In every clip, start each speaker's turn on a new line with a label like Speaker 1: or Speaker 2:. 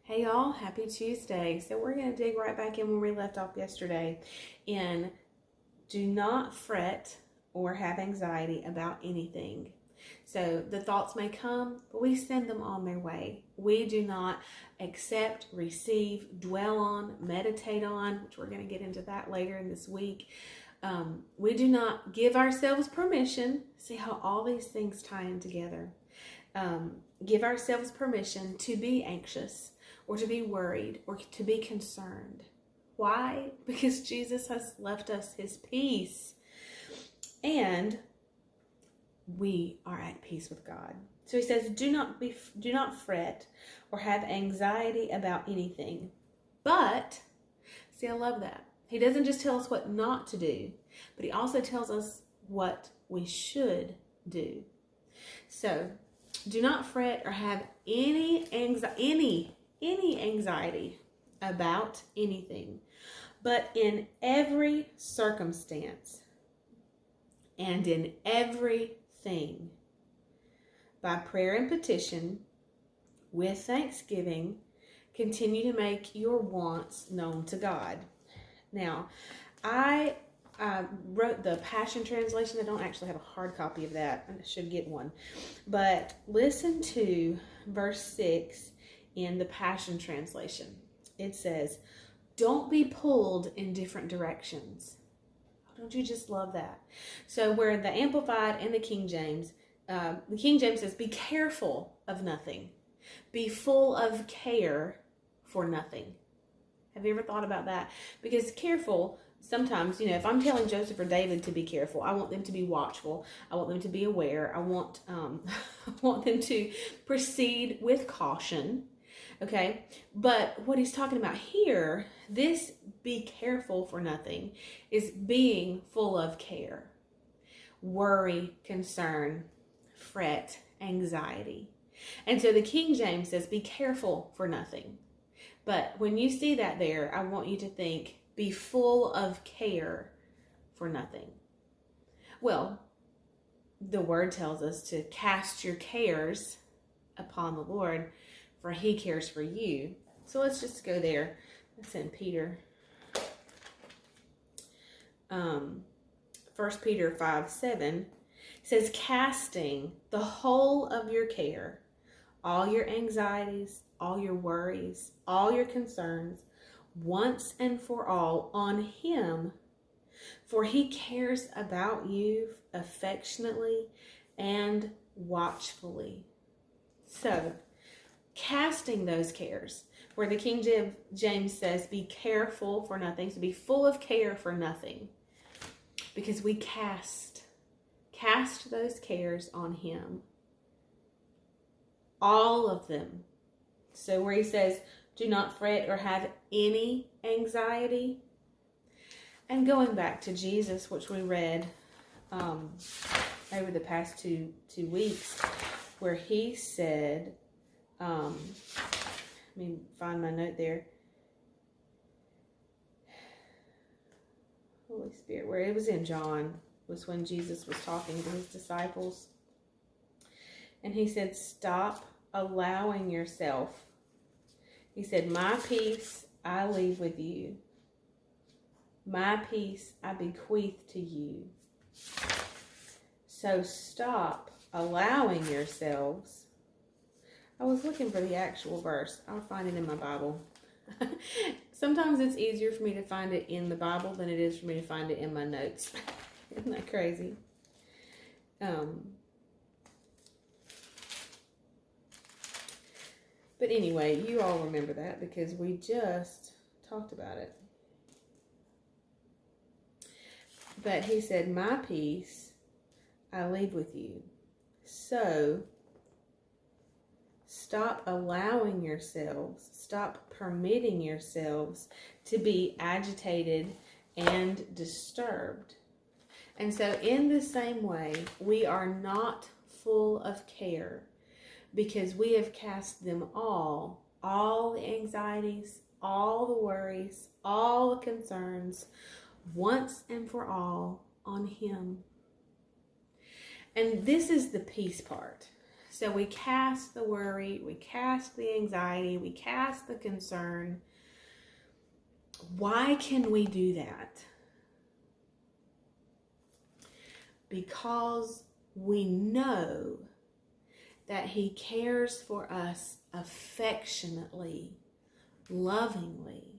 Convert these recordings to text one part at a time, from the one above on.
Speaker 1: Hey y'all, happy Tuesday. So we're going to dig right back in where we left off yesterday in do not fret or have anxiety about anything. So the thoughts may come, but we send them on their way. We do not accept, receive, dwell on, meditate on, which we're going to get into that later in this week. We do not give ourselves permission. See how all these things tie in together. Give ourselves permission to be anxious or to be worried or to be concerned. Why? Because Jesus has left us his peace and we are at peace with God. So he says, do not fret or have anxiety about anything. But, see, I love that. He doesn't just tell us what not to do, but he also tells us what we should do. So, do not fret or have any anxiety about anything, but in every circumstance and in everything, by prayer and petition, with thanksgiving, continue to make your wants known to God. Now, I wrote the Passion Translation. I don't actually have a hard copy of that. I should get one. But listen to verse 6 in the Passion Translation. It says, don't be pulled in different directions. Don't you just love that? So where the Amplified and the King James says, be careful of nothing. Be full of care for nothing. Have you ever thought about that? Because careful, sometimes, if I'm telling Joseph or David to be careful, I want them to be watchful. I want them to be aware. I want them to proceed with caution. Okay? But what he's talking about here, this be careful for nothing, is being full of care. Worry, concern, fret, anxiety. And so the King James says, be careful for nothing. But when you see that there, I want you to think, be full of care for nothing. Well, the word tells us to cast your cares upon the Lord, for he cares for you. So let's just go there. That's in Peter. 1 Peter 5:7 says, casting the whole of your care, all your anxieties, all your worries, all your concerns, once and for all on him, for he cares about you affectionately and watchfully. So, casting those cares, where the King James says, be careful for nothing, so be full of care for nothing, because we cast those cares on him. All of them. So where he says, do not fret or have any anxiety. And going back to Jesus, which we read over the past two weeks, where he said, let me find my note there. Holy Spirit, where it was in John, was when Jesus was talking to his disciples. And he said, stop allowing yourself. He said, my peace I leave with you. My peace I bequeath to you. So stop allowing yourselves. I was looking for the actual verse. I'll find it in my Bible. Sometimes it's easier for me to find it in the Bible than it is for me to find it in my notes. Isn't that crazy? But anyway, you all remember that because we just talked about it. But he said, my peace I leave with you. So stop allowing yourselves, stop permitting yourselves to be agitated and disturbed. And so in the same way, we are not full of care because we have cast them all the anxieties, all the worries, all the concerns, once and for all on him. And this is the peace part. So we cast the worry, we cast the anxiety, we cast the concern. Why can we do that? Because we know that He cares for us affectionately, lovingly,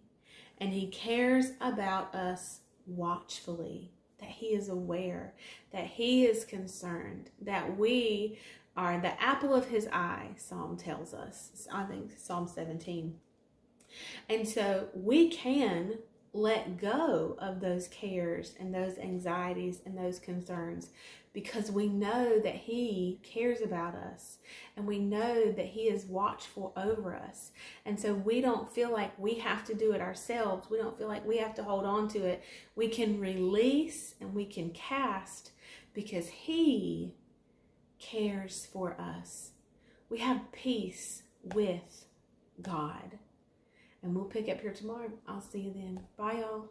Speaker 1: and He cares about us watchfully, that He is aware, that He is concerned, that we are the apple of His eye, Psalm tells us. I think Psalm 17. And so we can let go of those cares and those anxieties and those concerns because we know that He cares about us and we know that He is watchful over us. And so we don't feel like we have to do it ourselves. We don't feel like we have to hold on to it. We can release and we can cast because He cares for us. We have peace with God. And we'll pick up here tomorrow. I'll see you then. Bye, y'all.